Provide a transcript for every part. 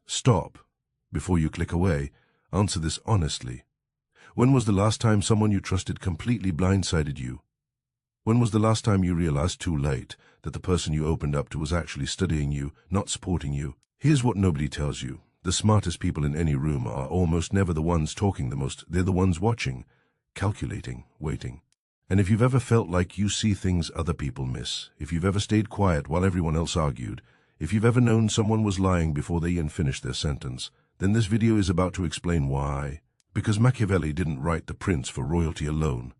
Stop. Before you click away, answer this honestly. When was the last time someone you trusted completely blindsided you? When was the last time you realized too late that the person you opened up to was actually studying you, not supporting you? Here's what nobody tells you. The smartest people in any room are almost never the ones talking the most. They're the ones watching, calculating, waiting. And if you've ever felt like you see things other people miss, if you've ever stayed quiet while everyone else argued, if you've ever known someone was lying before they even finished their sentence, then this video is about to explain why. Because Machiavelli didn't write The Prince for royalty alone.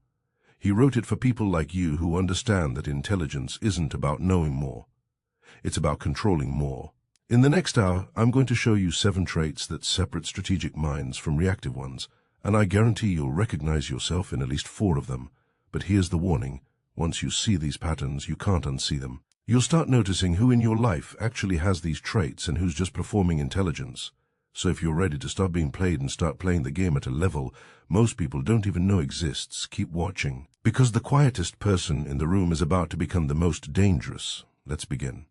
He wrote it for people like you who understand that intelligence isn't about knowing more. It's about controlling more. In the next hour, I'm going to show you 7 traits that separate strategic minds from reactive ones, and I guarantee you'll recognize yourself in at least 4 of them. But here's the warning. Once you see these patterns, you can't unsee them. You'll start noticing who in your life actually has these traits and who's just performing intelligence. So if you're ready to stop being played and start playing the game at a level most people don't even know exists, keep watching. Because the quietest person in the room is about to become the most dangerous. Let's begin.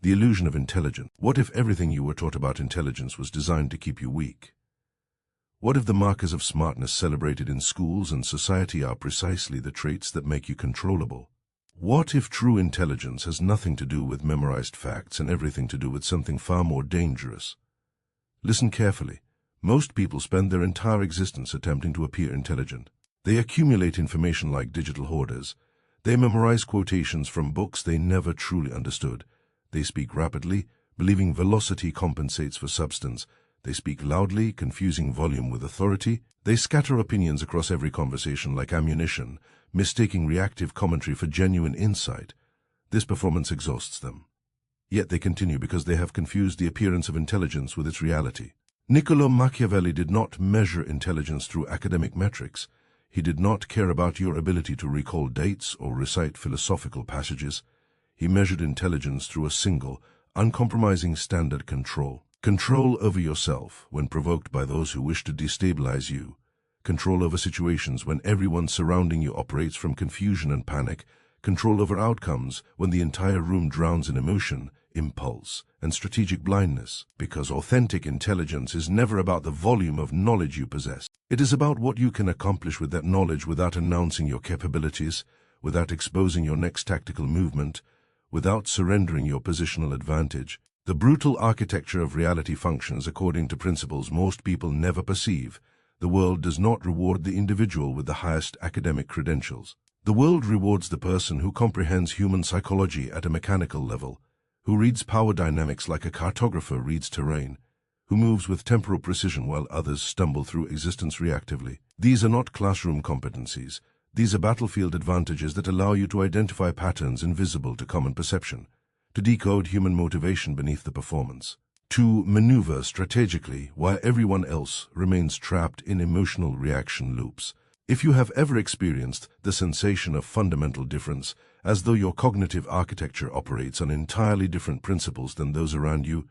The illusion of intelligence. What if everything you were taught about intelligence was designed to keep you weak? What if the markers of smartness celebrated in schools and society are precisely the traits that make you controllable? What if true intelligence has nothing to do with memorized facts and everything to do with something far more dangerous? Listen carefully. Most people spend their entire existence attempting to appear intelligent. They accumulate information like digital hoarders. They memorize quotations from books they never truly understood. They speak rapidly, believing velocity compensates for substance. They speak loudly, confusing volume with authority. They scatter opinions across every conversation like ammunition, mistaking reactive commentary for genuine insight. This performance exhausts them. Yet they continue because they have confused the appearance of intelligence with its reality. Niccolo Machiavelli did not measure intelligence through academic metrics. He did not care about your ability to recall dates or recite philosophical passages. He measured intelligence through a single, uncompromising standard: control. Control over yourself when provoked by those who wish to destabilize you. Control over situations when everyone surrounding you operates from confusion and panic. Control over outcomes when the entire room drowns in emotion, impulse, and strategic blindness. Because authentic intelligence is never about the volume of knowledge you possess. It is about what you can accomplish with that knowledge without announcing your capabilities, without exposing your next tactical movement, without surrendering your positional advantage. The brutal architecture of reality functions according to principles most people never perceive. The world does not reward the individual with the highest academic credentials. The world rewards the person who comprehends human psychology at a mechanical level, who reads power dynamics like a cartographer reads terrain, who moves with temporal precision while others stumble through existence reactively. These are not classroom competencies. These are battlefield advantages that allow you to identify patterns invisible to common perception, to decode human motivation beneath the performance, to maneuver strategically while everyone else remains trapped in emotional reaction loops. If you have ever experienced the sensation of fundamental difference, as though your cognitive architecture operates on entirely different principles than those around you,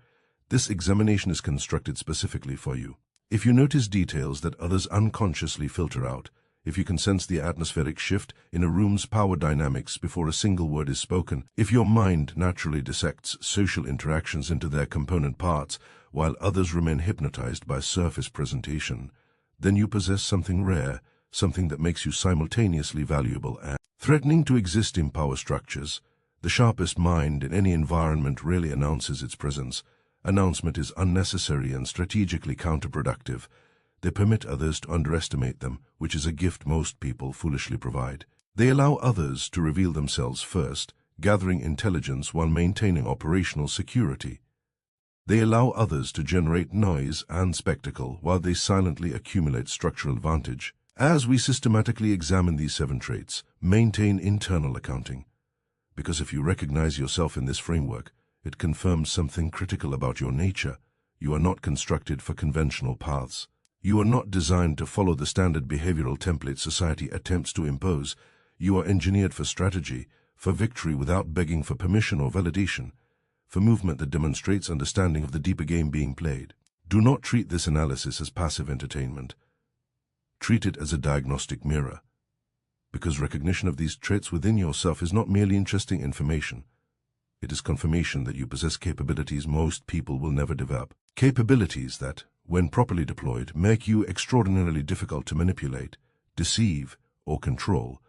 this examination is constructed specifically for you. If you notice details that others unconsciously filter out, if you can sense the atmospheric shift in a room's power dynamics before a single word is spoken, if your mind naturally dissects social interactions into their component parts while others remain hypnotized by surface presentation, then you possess something rare, something that makes you simultaneously valuable and threatening to exist in power structures. The sharpest mind in any environment rarely announces its presence. Announcement is unnecessary and strategically counterproductive. They permit others to underestimate them, which is a gift most people foolishly provide. They allow others to reveal themselves first, gathering intelligence while maintaining operational security. They allow others to generate noise and spectacle while they silently accumulate structural advantage. As we systematically examine these 7 traits, maintain internal accounting. Because if you recognize yourself in this framework, it confirms something critical about your nature. You are not constructed for conventional paths. You are not designed to follow the standard behavioral template society attempts to impose. You are engineered for strategy, for victory without begging for permission or validation, for movement that demonstrates understanding of the deeper game being played. Do not treat this analysis as passive entertainment. Treat it as a diagnostic mirror, because recognition of these traits within yourself is not merely interesting information. It is confirmation that you possess capabilities most people will never develop. Capabilities that, when properly deployed, make you extraordinarily difficult to manipulate, deceive, or control.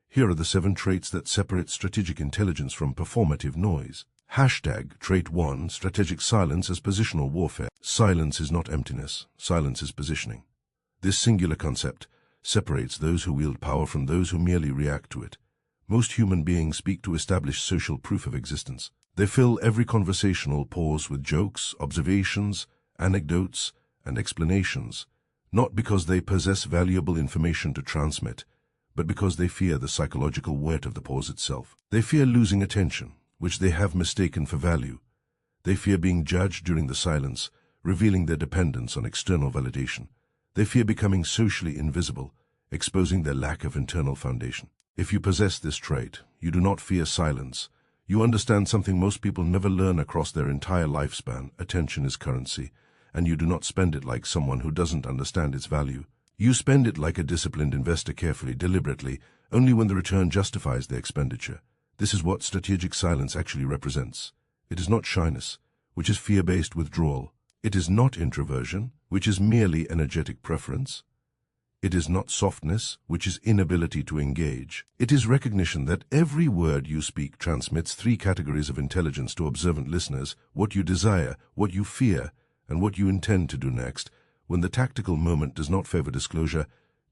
Here are the 7 traits that separate strategic intelligence from performative noise. Hashtag Trait 1, Strategic Silence as Positional Warfare. Silence is not emptiness. Silence is positioning. This singular concept separates those who wield power from those who merely react to it. Most human beings speak to establish social proof of existence. They fill every conversational pause with jokes, observations, anecdotes, and explanations, not because they possess valuable information to transmit, but because they fear the psychological weight of the pause itself. They fear losing attention, which they have mistaken for value. They fear being judged during the silence, revealing their dependence on external validation. They fear becoming socially invisible, exposing their lack of internal foundation. If you possess this trait, you do not fear silence. You understand something most people never learn across their entire lifespan: attention is currency, and you do not spend it like someone who doesn't understand its value. You spend it like a disciplined investor, carefully, deliberately, only when the return justifies the expenditure. This is what strategic silence actually represents. It is not shyness, which is fear-based withdrawal. It is not introversion, which is merely energetic preference. It is not softness, which is inability to engage. It is recognition that every word you speak transmits 3 categories of intelligence to observant listeners: what you desire, what you fear, and what you intend to do next. When the tactical moment does not favor disclosure,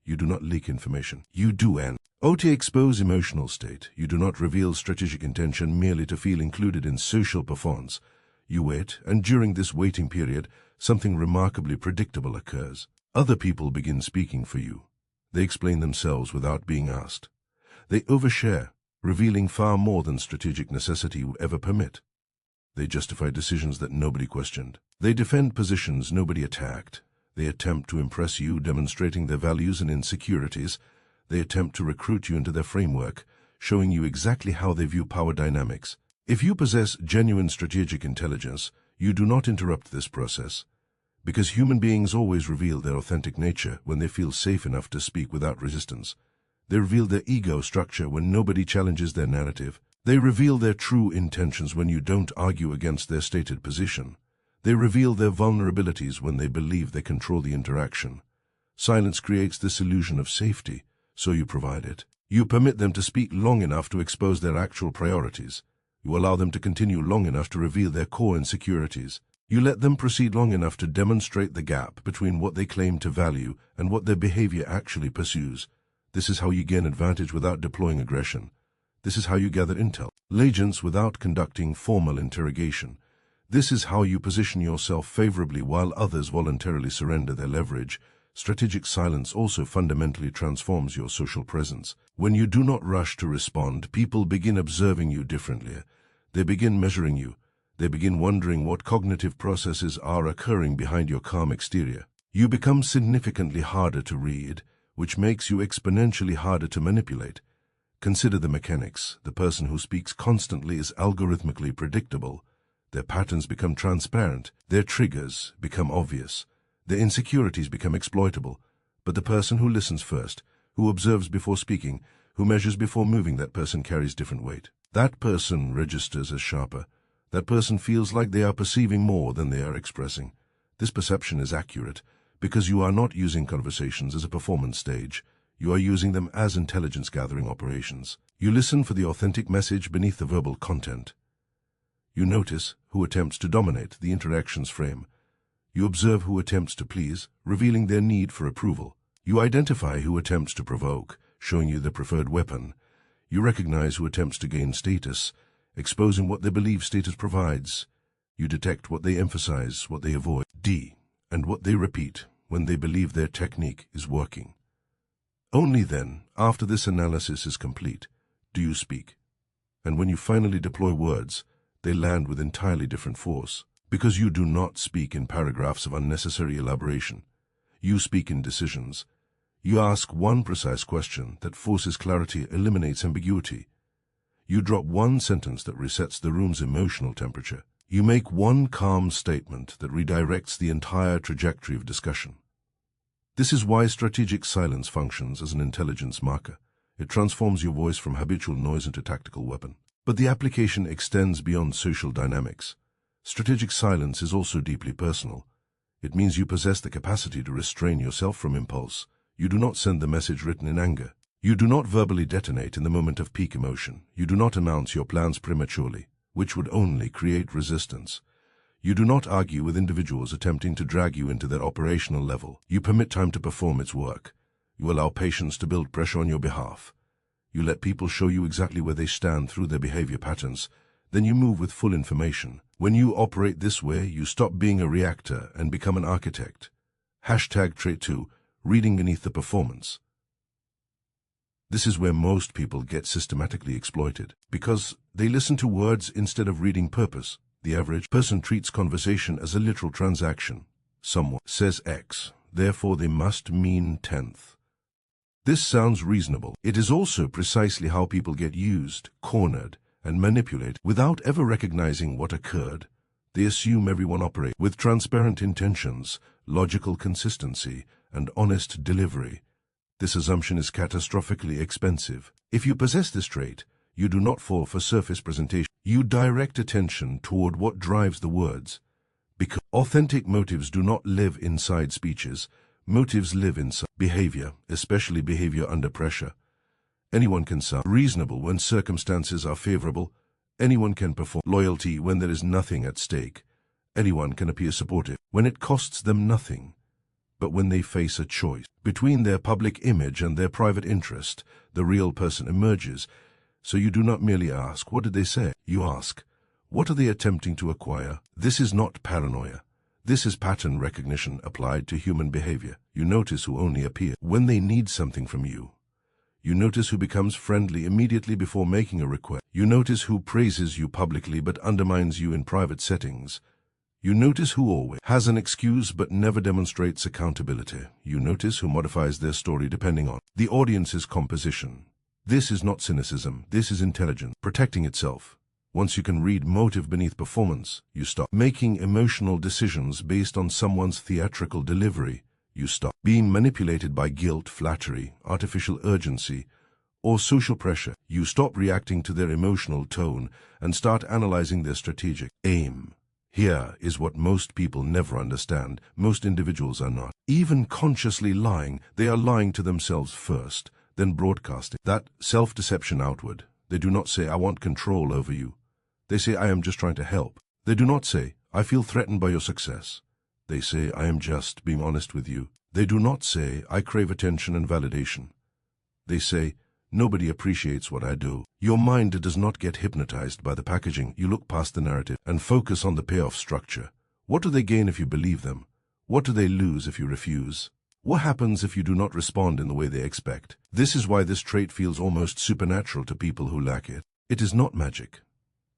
you do not leak information. You do expose emotional state. You do not reveal strategic intention merely to feel included in social performance. You wait, and during this waiting period, something remarkably predictable occurs. Other people begin speaking for you. They explain themselves without being asked. They overshare, revealing far more than strategic necessity would ever permit. They justify decisions that nobody questioned. They defend positions nobody attacked. They attempt to impress you, demonstrating their values and insecurities. They attempt to recruit you into their framework, showing you exactly how they view power dynamics. If you possess genuine strategic intelligence, you do not interrupt this process, because human beings always reveal their authentic nature when they feel safe enough to speak without resistance. They reveal their ego structure when nobody challenges their narrative. They reveal their true intentions when you don't argue against their stated position. They reveal their vulnerabilities when they believe they control the interaction. Silence creates this illusion of safety, so you provide it. You permit them to speak long enough to expose their actual priorities. You allow them to continue long enough to reveal their core insecurities. You let them proceed long enough to demonstrate the gap between what they claim to value and what their behavior actually pursues. This is how you gain advantage without deploying aggression. This is how you gather intel. Agents without conducting formal interrogation. This is how you position yourself favorably while others voluntarily surrender their leverage. Strategic silence also fundamentally transforms your social presence. When you do not rush to respond, people begin observing you differently. They begin measuring you. They begin wondering what cognitive processes are occurring behind your calm exterior. You become significantly harder to read, which makes you exponentially harder to manipulate. Consider the mechanics. The person who speaks constantly is algorithmically predictable. Their patterns become transparent. Their triggers become obvious. Their insecurities become exploitable. But the person who listens first, who observes before speaking, who measures before moving, that person carries different weight. That person registers as sharper. That person feels like they are perceiving more than they are expressing. This perception is accurate because you are not using conversations as a performance stage. You are using them as intelligence-gathering operations. You listen for the authentic message beneath the verbal content. You notice who attempts to dominate the interaction's frame. You observe who attempts to please, revealing their need for approval. You identify who attempts to provoke, showing you their preferred weapon. You recognize who attempts to gain status, exposing what they believe status provides. You detect what they emphasize, what they avoid, and what they repeat when they believe their technique is working. Only then, after this analysis is complete, do you speak. And when you finally deploy words, they land with entirely different force, because you do not speak in paragraphs of unnecessary elaboration. You speak in decisions. You ask one precise question that forces clarity, eliminates ambiguity. You drop one sentence that resets the room's emotional temperature. You make one calm statement that redirects the entire trajectory of discussion. This is why strategic silence functions as an intelligence marker. It transforms your voice from habitual noise into tactical weapon. But the application extends beyond social dynamics. Strategic silence is also deeply personal. It means you possess the capacity to restrain yourself from impulse. You do not send the message written in anger. You do not verbally detonate in the moment of peak emotion. You do not announce your plans prematurely, which would only create resistance. You do not argue with individuals attempting to drag you into their operational level. You permit time to perform its work. You allow patience to build pressure on your behalf. You let people show you exactly where they stand through their behavior patterns. Then you move with full information. When you operate this way, you stop being a reactor and become an architect. Hashtag trait 2, reading beneath the performance. This is where most people get systematically exploited, because they listen to words instead of reading purpose. The average person treats conversation as a literal transaction. Someone says X, therefore they must mean 10th. This sounds reasonable. It is also precisely how people get used, cornered, and manipulated without ever recognizing what occurred. They assume everyone operates with transparent intentions, logical consistency, and honest delivery. This assumption is catastrophically expensive. If you possess this trait, you do not fall for surface presentation. You direct attention toward what drives the words. Because authentic motives do not live inside speeches. Motives live inside behavior, especially behavior under pressure. Anyone can sound reasonable when circumstances are favorable. Anyone can perform loyalty when there is nothing at stake. Anyone can appear supportive when it costs them nothing. But when they face a choice between their public image and their private interest, the real person emerges. So you do not merely ask, what did they say? You ask, what are they attempting to acquire? This is not paranoia. This is pattern recognition applied to human behavior. You notice who only appear when they need something from you. You notice who becomes friendly immediately before making a request. You notice who praises you publicly but undermines you in private settings. You notice who always has an excuse but never demonstrates accountability. You notice who modifies their story depending on the audience's composition. This is not cynicism. This is intelligence protecting itself. Once you can read motive beneath performance, you stop making emotional decisions based on someone's theatrical delivery. You stop being manipulated by guilt, flattery, artificial urgency, or social pressure. You stop reacting to their emotional tone and start analyzing their strategic aim. Here is what most people never understand. Most individuals are not even consciously lying. They are lying to themselves first, then broadcasting that self-deception outward. They do not say, I want control over you. They say, I am just trying to help. They do not say, I feel threatened by your success. They say, I am just being honest with you. They do not say, I crave attention and validation. They say, nobody appreciates what I do. Your mind does not get hypnotized by the packaging. You look past the narrative and focus on the payoff structure. What do they gain if you believe them? What do they lose if you refuse? What happens if you do not respond in the way they expect? This is why this trait feels almost supernatural to people who lack it. It is not magic.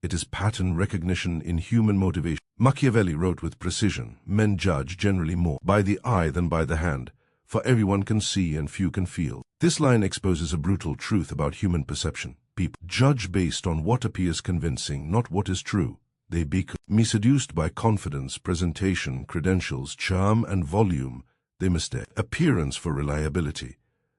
It is pattern recognition in human motivation. Machiavelli wrote with precision, men judge generally more by the eye than by the hand, for everyone can see and few can feel. This line exposes a brutal truth about human perception. People judge based on what appears convincing, not what is true. They become seduced by confidence, presentation, credentials, charm, and volume. They mistake appearance for reliability.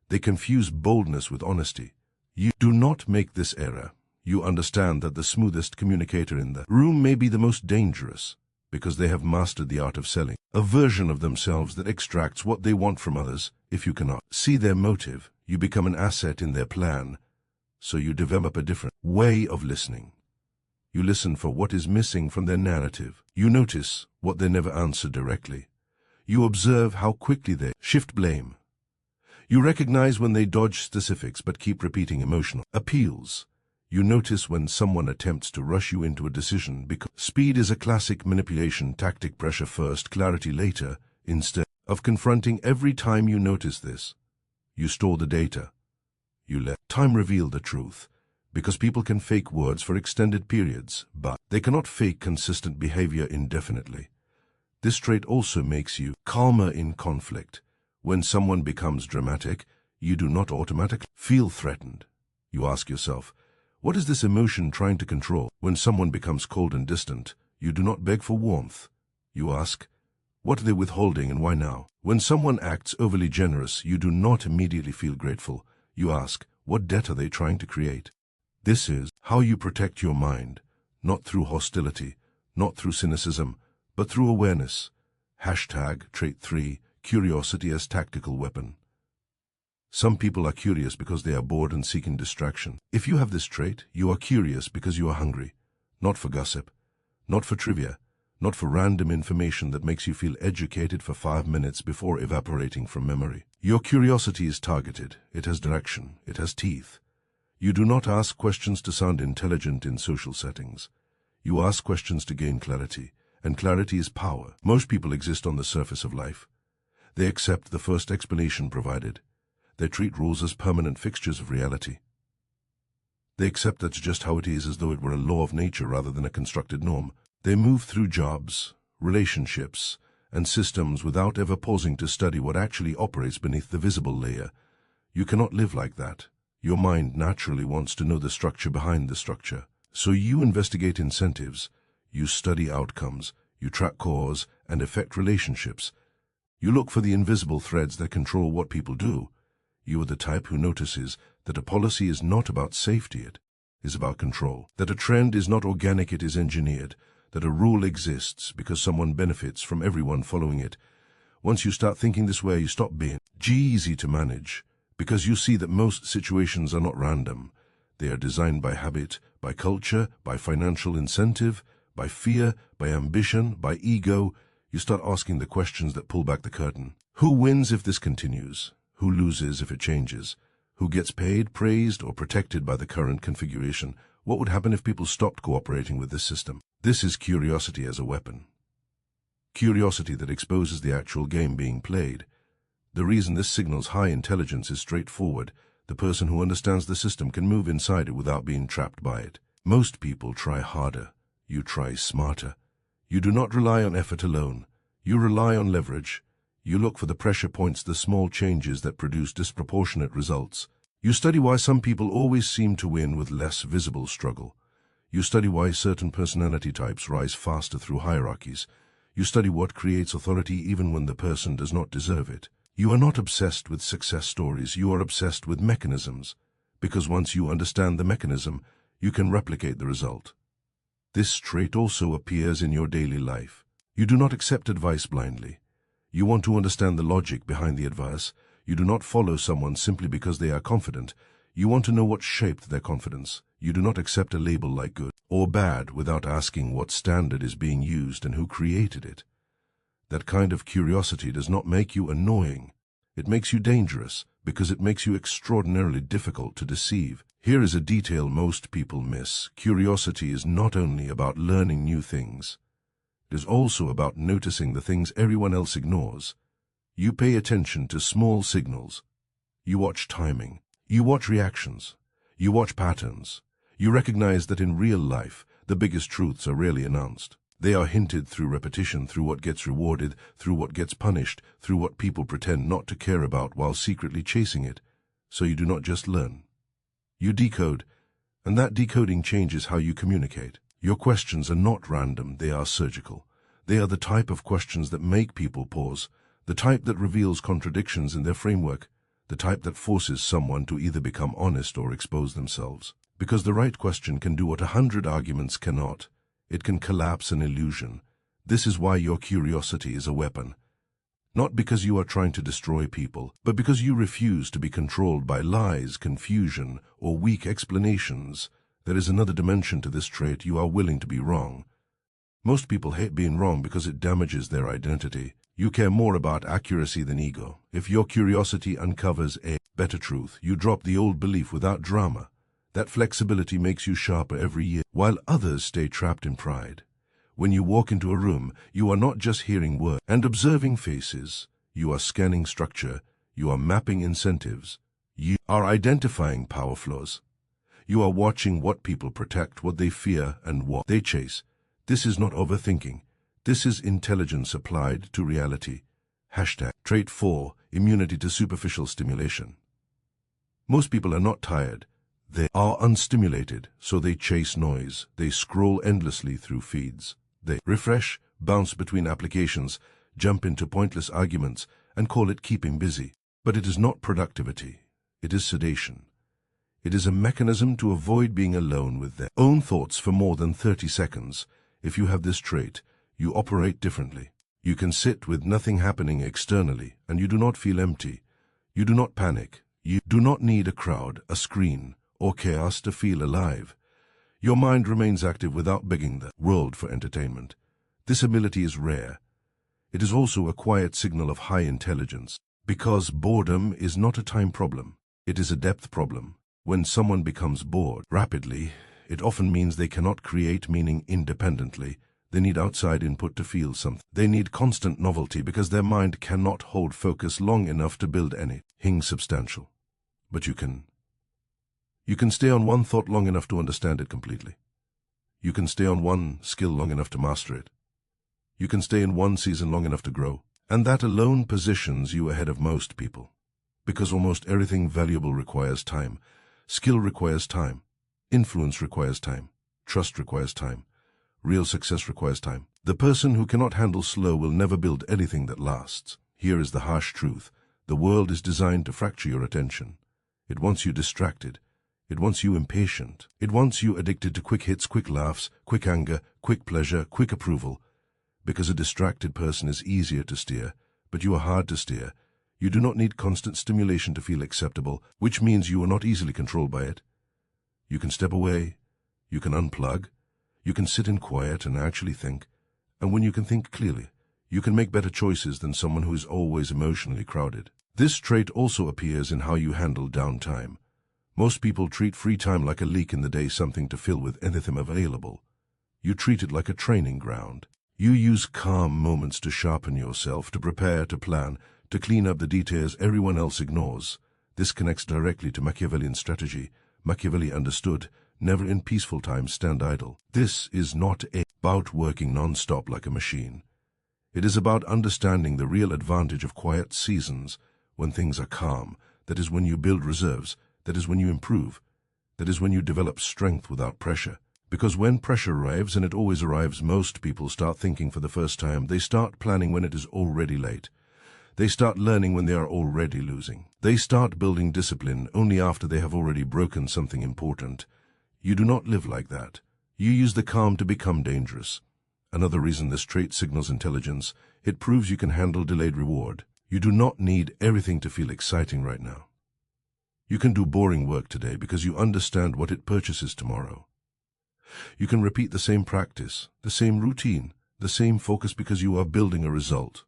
They confuse boldness with honesty. You do not make this error. You understand that the smoothest communicator in the room may be the most dangerous, because they have mastered the art of selling a version of themselves that extracts what they want from others. If you cannot see their motive, you become an asset in their plan, so you develop a different way of listening. You listen for what is missing from their narrative. You notice what they never answer directly. You observe how quickly they shift blame. You recognize when they dodge specifics but keep repeating emotional appeals. You notice when someone attempts to rush you into a decision because speed is a classic manipulation tactic. Pressure first, clarity later. Instead of confronting every time you notice this, you store the data. You let time reveal the truth, because people can fake words for extended periods, but they cannot fake consistent behavior indefinitely. This trait also makes you calmer in conflict. When someone becomes dramatic, you do not automatically feel threatened. You ask yourself, what is this emotion trying to control? When someone becomes cold and distant, you do not beg for warmth. You ask, what are they withholding and why now? When someone acts overly generous, you do not immediately feel grateful. You ask, what debt are they trying to create? This is how you protect your mind, not through hostility, not through cynicism, but through awareness. Hashtag trait 3, curiosity as tactical weapon. Some people are curious because they are bored and seeking distraction. If you have this trait, you are curious because you are hungry, not for gossip, not for trivia, not for random information that makes you feel educated for 5 minutes before evaporating from memory. Your curiosity is targeted, it has direction, it has teeth. You do not ask questions to sound intelligent in social settings. You ask questions to gain clarity, and clarity is power. Most people exist on the surface of life. They accept the first explanation provided. They treat rules as permanent fixtures of reality. They accept that's just how it is, as though it were a law of nature rather than a constructed norm. They move through jobs, relationships, and systems without ever pausing to study what actually operates beneath the visible layer. You cannot live like that. Your mind naturally wants to know the structure behind the structure. So you investigate incentives, you study outcomes, you track cause and effect relationships. You look for the invisible threads that control what people do. You are the type who notices that a policy is not about safety, it is about control. That a trend is not organic, it is engineered. That a rule exists because someone benefits from everyone following it. Once you start thinking this way, you stop being easy to manage, because you see that most situations are not random. They are designed by habit, by culture, by financial incentive, by fear, by ambition, by ego. You start asking the questions that pull back the curtain. Who wins if this continues? Who loses if it changes? Who gets paid, praised, or protected by the current configuration? What would happen if people stopped cooperating with this system? This is curiosity as a weapon. Curiosity that exposes the actual game being played. The reason this signals high intelligence is straightforward. The person who understands the system can move inside it without being trapped by it. Most people try harder. You try smarter. You do not rely on effort alone. You rely on leverage. You look for the pressure points, the small changes that produce disproportionate results. You study why some people always seem to win with less visible struggle. You study why certain personality types rise faster through hierarchies. You study what creates authority even when the person does not deserve it. You are not obsessed with success stories, you are obsessed with mechanisms, because once you understand the mechanism, you can replicate the result. This trait also appears in your daily life. You do not accept advice blindly. You want to understand the logic behind the advice. You do not follow someone simply because they are confident. You want to know what shaped their confidence. You do not accept a label like good or bad without asking what standard is being used and who created it. That kind of curiosity does not make you annoying. It makes you dangerous because it makes you extraordinarily difficult to deceive. Here is a detail most people miss. Curiosity is not only about learning new things. It is also about noticing the things everyone else ignores. You pay attention to small signals. You watch timing. You watch reactions. You watch patterns. You recognize that in real life, the biggest truths are rarely announced. They are hinted through repetition, through what gets rewarded, through what gets punished, through what people pretend not to care about while secretly chasing it. So you do not just learn. You decode, and that decoding changes how you communicate. Your questions are not random, they are surgical. They are the type of questions that make people pause, the type that reveals contradictions in their framework, the type that forces someone to either become honest or expose themselves. Because the right question can do what 100 arguments cannot. It can collapse an illusion. This is why your curiosity is a weapon. Not because you are trying to destroy people, but because you refuse to be controlled by lies, confusion, or weak explanations. There is another dimension to this trait. You are willing to be wrong. Most people hate being wrong because it damages their identity. You care more about accuracy than ego. If your curiosity uncovers a better truth, you drop the old belief without drama. That flexibility makes you sharper every year, while others stay trapped in pride. When you walk into a room, you are not just hearing words and observing faces. You are scanning structure. You are mapping incentives. You are identifying power flows. You are watching what people protect, what they fear, and what they chase. This is not overthinking. This is intelligence applied to reality. Hashtag trait 4, immunity to superficial stimulation. Most people are not tired. They are unstimulated, so they chase noise. They scroll endlessly through feeds. They refresh, bounce between applications, jump into pointless arguments, and call it keeping busy. But it is not productivity. It is sedation. It is a mechanism to avoid being alone with their own thoughts for more than 30 seconds. If you have this trait, you operate differently. You can sit with nothing happening externally, and you do not feel empty. You do not panic. You do not need a crowd, a screen, or chaos to feel alive. Your mind remains active without begging the world for entertainment. This ability is rare. It is also a quiet signal of high intelligence, because boredom is not a time problem. It is a depth problem. When someone becomes bored rapidly, it often means they cannot create meaning independently. They need outside input to feel something. They need constant novelty because their mind cannot hold focus long enough to build anything substantial. But you can stay on one thought long enough to understand it completely. You can stay on one skill long enough to master it. You can stay in one season long enough to grow. And that alone positions you ahead of most people. Because almost everything valuable requires time. Skill requires time. Influence requires time. Trust requires time. Real success requires time. The person who cannot handle slow will never build anything that lasts. Here is the harsh truth. The world is designed to fracture your attention. It wants you distracted. It wants you impatient. It wants you addicted to quick hits, quick laughs, quick anger, quick pleasure, quick approval. Because a distracted person is easier to steer, but you are hard to steer. You do not need constant stimulation to feel acceptable, which means you are not easily controlled by it. You can step away. You can unplug. You can sit in quiet and actually think. And when you can think clearly, you can make better choices than someone who is always emotionally crowded. This trait also appears in how you handle downtime. Most people treat free time like a leak in the day, something to fill with anything available. You treat it like a training ground. You use calm moments to sharpen yourself, to prepare, to plan, to clean up the details everyone else ignores. This connects directly to Machiavellian strategy. Machiavelli understood, never in peaceful times stand idle. This is not about working non-stop like a machine. It is about understanding the real advantage of quiet seasons, when things are calm. That is when you build reserves. That is when you improve. That is when you develop strength without pressure. Because when pressure arrives, and it always arrives, most people start thinking for the first time. They start planning when it is already late. They start learning when they are already losing. They start building discipline only after they have already broken something important. You do not live like that. You use the calm to become dangerous. Another reason this trait signals intelligence, it proves you can handle delayed reward. You do not need everything to feel exciting right now. You can do boring work today because you understand what it purchases tomorrow. You can repeat the same practice, the same routine, the same focus because you are building a result,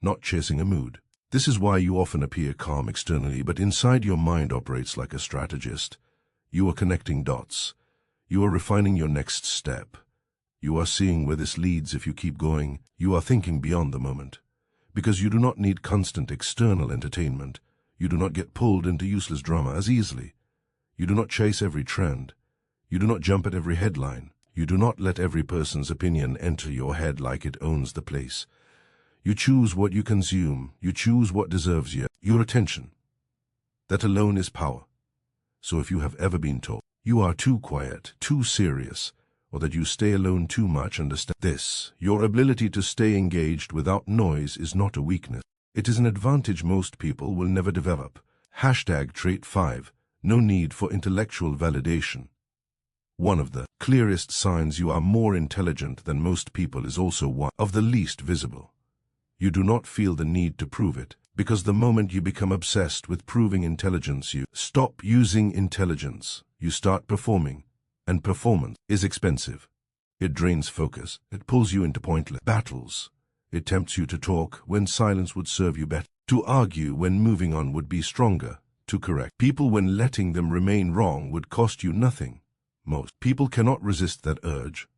not chasing a mood. This is why you often appear calm externally, but inside your mind operates like a strategist. You are connecting dots. You are refining your next step. You are seeing where this leads if you keep going. You are thinking beyond the moment. Because you do not need constant external entertainment. You do not get pulled into useless drama as easily. You do not chase every trend. You do not jump at every headline. You do not let every person's opinion enter your head like it owns the place. You choose what you consume. You choose what deserves your attention. That alone is power. So if you have ever been told you are too quiet, too serious, or that you stay alone too much, understand this. Your ability to stay engaged without noise is not a weakness. It is an advantage most people will never develop. #Trait 5. No need for intellectual validation. One of the clearest signs you are more intelligent than most people is also one of the least visible. You do not feel the need to prove it, because the moment you become obsessed with proving intelligence, you stop using intelligence. You start performing, and performance is expensive. It drains focus. It pulls you into pointless battles. It tempts you to talk when silence would serve you better, to argue when moving on would be stronger, to correct people when letting them remain wrong would cost you nothing. Most people cannot resist that urge.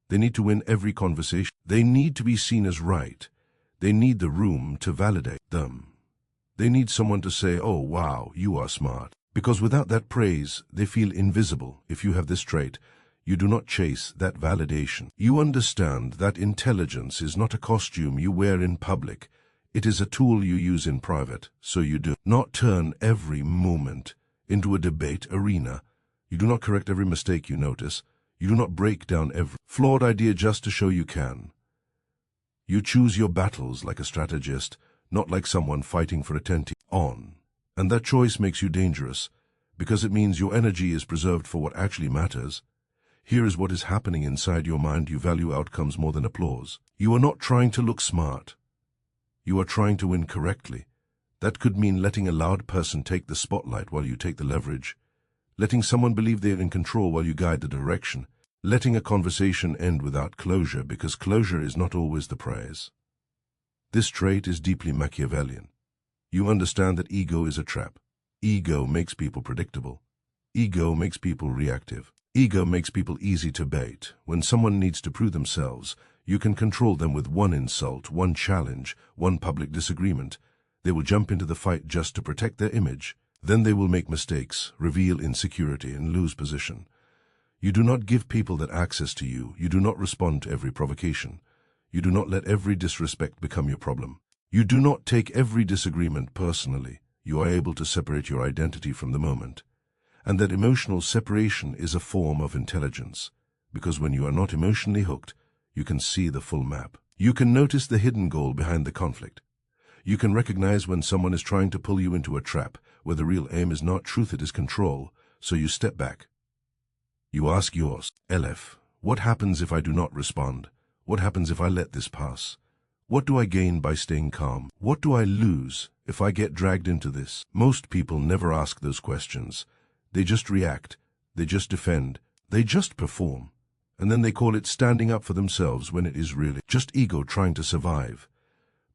They need to win every conversation. They need to be seen as right. They need the room to validate them. They need someone to say, "Oh, wow, you are smart." Because without that praise, they feel invisible. If you have this trait, you do not chase that validation. You understand that intelligence is not a costume you wear in public. It is a tool you use in private, so you do not turn every moment into a debate arena. You do not correct every mistake you notice. You do not break down every flawed idea just to show you can. You choose your battles like a strategist, not like someone fighting for attention on. And that choice makes you dangerous, because it means your energy is preserved for what actually matters. Here is what is happening inside your mind. You value outcomes more than applause. You are not trying to look smart. You are trying to win correctly. That could mean letting a loud person take the spotlight while you take the leverage, letting someone believe they are in control while you guide the direction, letting a conversation end without closure, because closure is not always the prize. This trait is deeply Machiavellian. You understand that ego is a trap. Ego makes people predictable. Ego makes people reactive. Ego makes people easy to bait. When someone needs to prove themselves, you can control them with one insult, one challenge, one public disagreement. They will jump into the fight just to protect their image. Then they will make mistakes, reveal insecurity, and lose position. You do not give people that access to you. You do not respond to every provocation. You do not let every disrespect become your problem. You do not take every disagreement personally. You are able to separate your identity from the moment. And that emotional separation is a form of intelligence, because when you are not emotionally hooked, you can see the full map. You can notice the hidden goal behind the conflict. You can recognize when someone is trying to pull you into a trap, where the real aim is not truth, it is control, so you step back. You ask yourself, what happens if I do not respond? What happens if I let this pass? What do I gain by staying calm? What do I lose if I get dragged into this? Most people never ask those questions. They just react, they just defend, they just perform. And then they call it standing up for themselves when it is really just ego trying to survive.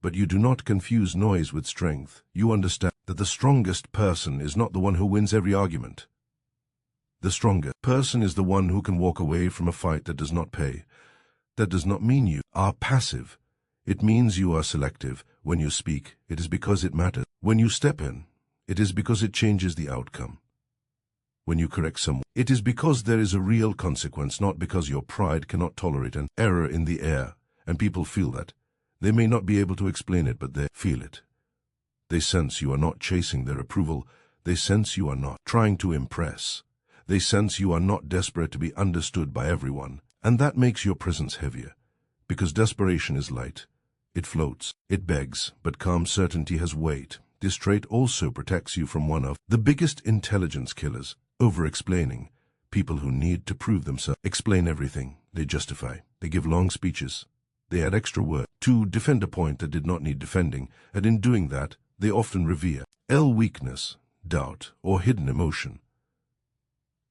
But you do not confuse noise with strength. You understand that the strongest person is not the one who wins every argument. The strongest person is the one who can walk away from a fight that does not pay. That does not mean you are passive. It means you are selective. When you speak, it is because it matters. When you step in, it is because it changes the outcome. When you correct someone, it is because there is a real consequence, not because your pride cannot tolerate an error in the air, and people feel that. They may not be able to explain it, but they feel it. They sense you are not chasing their approval. They sense you are not trying to impress. They sense you are not desperate to be understood by everyone, and that makes your presence heavier, because desperation is light. It floats, it begs, but calm certainty has weight. This trait also protects you from one of the biggest intelligence killers, over-explaining. People who need to prove themselves explain everything. They justify. They give long speeches. They add extra words to defend a point that did not need defending, and in doing that, they often revere weakness, doubt, or hidden emotion.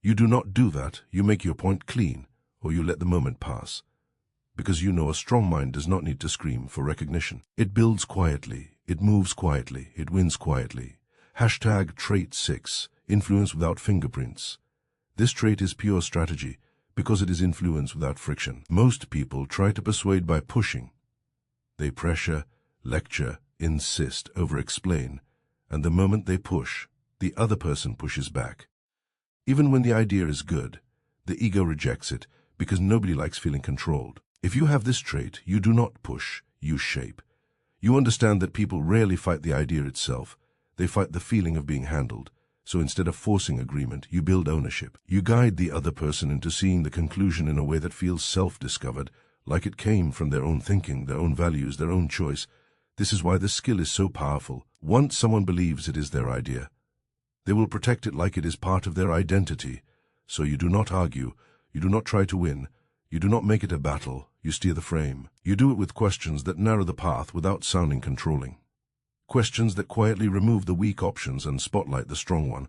You do not do that. You make your point clean, or you let the moment pass. Because you know a strong mind does not need to scream for recognition. It builds quietly, it moves quietly, it wins quietly. #trait 6, influence without fingerprints. This trait is pure strategy, because it is influence without friction. Most people try to persuade by pushing. They pressure, lecture, insist, over-explain, and the moment they push, the other person pushes back. Even when the idea is good, the ego rejects it, because nobody likes feeling controlled. If you have this trait, you do not push, you shape. You understand that people rarely fight the idea itself, they fight the feeling of being handled. So instead of forcing agreement, you build ownership. You guide the other person into seeing the conclusion in a way that feels self-discovered, like it came from their own thinking, their own values, their own choice. This is why this skill is so powerful. Once someone believes it is their idea, they will protect it like it is part of their identity. So you do not argue, you do not try to win, you do not make it a battle, you steer the frame. You do it with questions that narrow the path without sounding controlling. Questions that quietly remove the weak options and spotlight the strong one.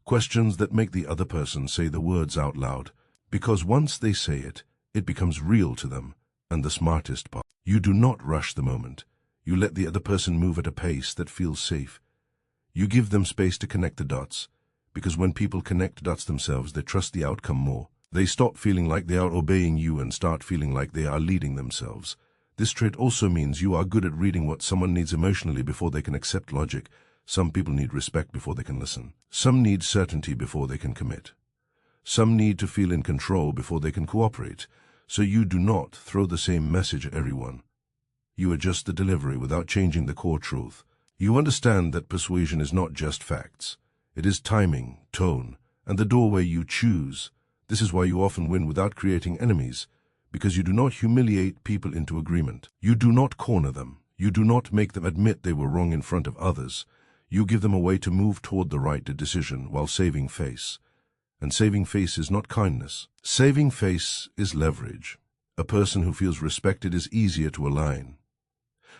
Questions that make the other person say the words out loud. Because once they say it, it becomes real to them. And the smartest part, you do not rush the moment. You let the other person move at a pace that feels safe. You give them space to connect the dots. Because when people connect dots themselves, they trust the outcome more. They stop feeling like they are obeying you and start feeling like they are leading themselves. This trait also means you are good at reading what someone needs emotionally before they can accept logic. Some people need respect before they can listen. Some need certainty before they can commit. Some need to feel in control before they can cooperate. So you do not throw the same message at everyone. You adjust the delivery without changing the core truth. You understand that persuasion is not just facts. It is timing, tone, and the doorway you choose. This is why you often win without creating enemies. Because you do not humiliate people into agreement. You do not corner them. You do not make them admit they were wrong in front of others. You give them a way to move toward the right decision while saving face. And saving face is not kindness. Saving face is leverage. A person who feels respected is easier to align.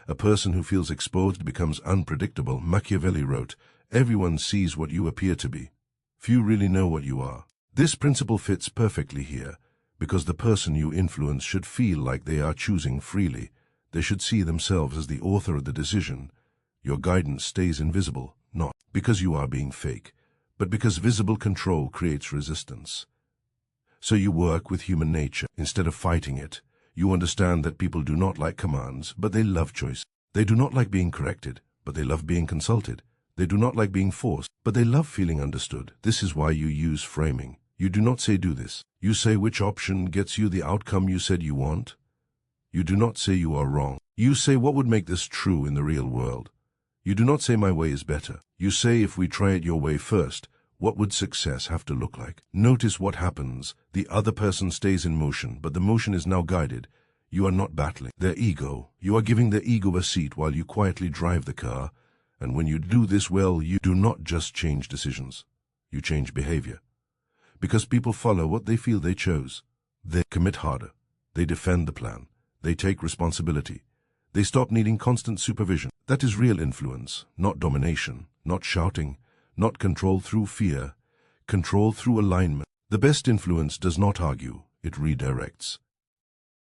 A person who feels exposed becomes unpredictable. Machiavelli wrote, "Everyone sees what you appear to be. Few really know what you are." This principle fits perfectly here, because the person you influence should feel like they are choosing freely. They should see themselves as the author of the decision. Your guidance stays invisible, not because you are being fake, but because visible control creates resistance. So you work with human nature instead of fighting it. You understand that people do not like commands, but they love choice. They do not like being corrected, but they love being consulted. They do not like being forced, but they love feeling understood. This is why you use framing. You do not say do this. You say which option gets you the outcome you said you want. You do not say you are wrong. You say what would make this true in the real world. You do not say my way is better. You say if we try it your way first, what would success have to look like? Notice what happens. The other person stays in motion, but the motion is now guided. You are not battling their ego. You are giving their ego a seat while you quietly drive the car. And when you do this well, you do not just change decisions. You change behavior. Because people follow what they feel they chose. They commit harder. They defend the plan. They take responsibility. They stop needing constant supervision. That is real influence, not domination, not shouting, not control through fear, control through alignment. The best influence does not argue, it redirects.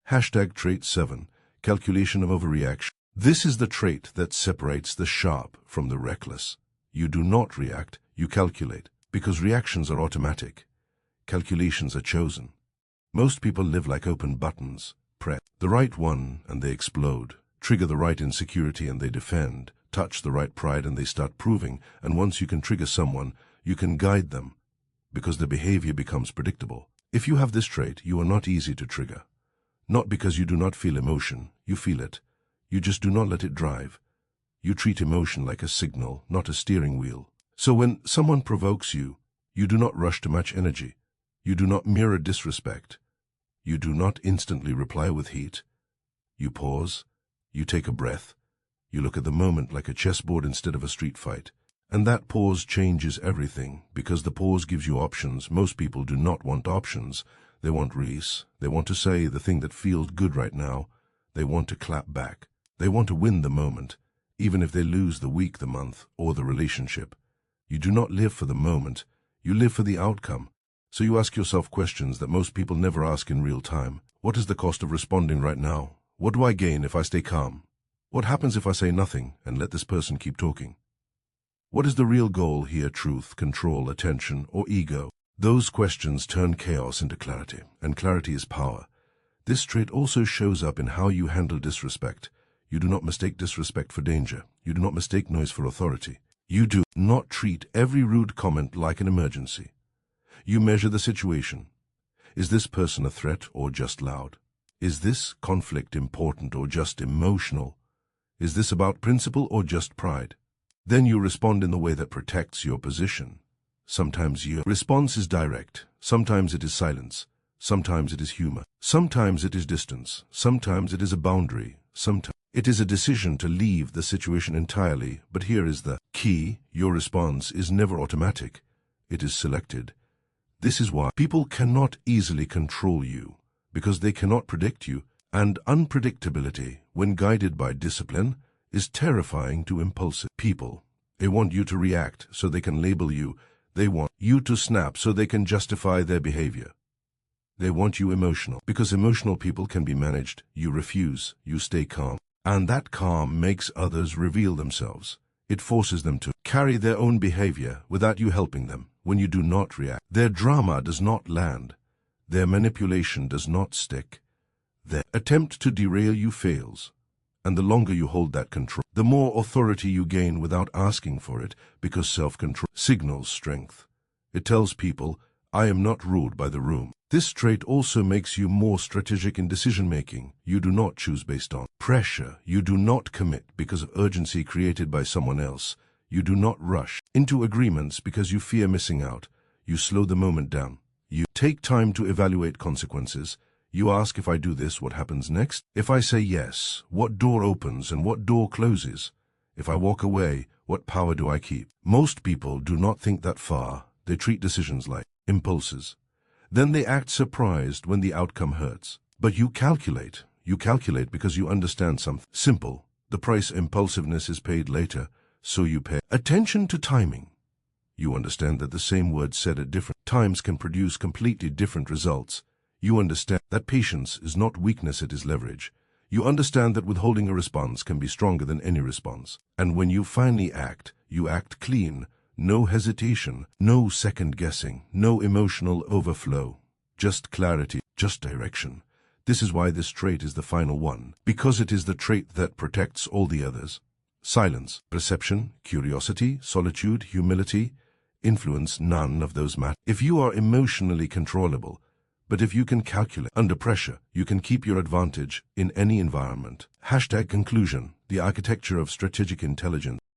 #Trait 7, calculation of overreaction. This is the trait that separates the sharp from the reckless. You do not react, you calculate, because reactions are automatic. Calculations are chosen. Most people live like open buttons. Press the right one and they explode. Trigger the right insecurity and they defend. Touch the right pride and they start proving. And once you can trigger someone, you can guide them, because the behavior becomes predictable. If you have this trait, you are not easy to trigger. Not because you do not feel emotion, you feel it. You just do not let it drive. You treat emotion like a signal, not a steering wheel. So when someone provokes you, you do not rush to match energy. You do not mirror disrespect. You do not instantly reply with heat. You pause. You take a breath. You look at the moment like a chessboard instead of a street fight. And that pause changes everything, because the pause gives you options. Most people do not want options. They want release. They want to say the thing that feels good right now. They want to clap back. They want to win the moment, even if they lose the week, the month, or the relationship. You do not live for the moment. You live for the outcome. So you ask yourself questions that most people never ask in real time. What is the cost of responding right now? What do I gain if I stay calm? What happens if I say nothing and let this person keep talking? What is the real goal here? Truth, control, attention, or ego? Those questions turn chaos into clarity, and clarity is power. This trait also shows up in how you handle disrespect. You do not mistake disrespect for danger. You do not mistake noise for authority. You do not treat every rude comment like an emergency. You measure the situation. Is this person a threat or just loud? Is this conflict important or just emotional? Is this about principle or just pride? Then you respond in the way that protects your position. Sometimes your response is direct. Sometimes it is silence. Sometimes it is humor. Sometimes it is distance. Sometimes it is a boundary. Sometimes it is a decision to leave the situation entirely. But here is the key. Your response is never automatic. It is selected. This is why people cannot easily control you, because they cannot predict you. And unpredictability, when guided by discipline, is terrifying to impulsive people. They want you to react so they can label you. They want you to snap so they can justify their behavior. They want you emotional, because emotional people can be managed. You refuse, you stay calm. And that calm makes others reveal themselves. It forces them to carry their own behavior without you helping them. When you do not react, their drama does not land. Their manipulation does not stick. Their attempt to derail you fails. And the longer you hold that control, the more authority you gain without asking for it, because self-control signals strength. It tells people, I am not ruled by the room. This trait also makes you more strategic in decision-making. You do not choose based on pressure. You do not commit because of urgency created by someone else. You do not rush into agreements because you fear missing out. You slow the moment down. You take time to evaluate consequences. You ask, if I do this, what happens next? If I say yes, what door opens and what door closes? If I walk away, what power do I keep? Most people do not think that far. They treat decisions like impulses. Then they act surprised when the outcome hurts. But you calculate. You calculate because you understand something. Simple. The price impulsiveness is paid later, so you pay attention to timing. You understand that the same word said at different times can produce completely different results. You understand that patience is not weakness, it is leverage. You understand that withholding a response can be stronger than any response. And when you finally act, you act clean. No hesitation, no second guessing, no emotional overflow. Just clarity, just direction. This is why this trait is the final one, because it is the trait that protects all the others. Silence, perception, curiosity, solitude, humility, influence, none of those matter. If you are emotionally controllable, but if you can calculate under pressure, you can keep your advantage in any environment. #conclusion, the architecture of strategic intelligence.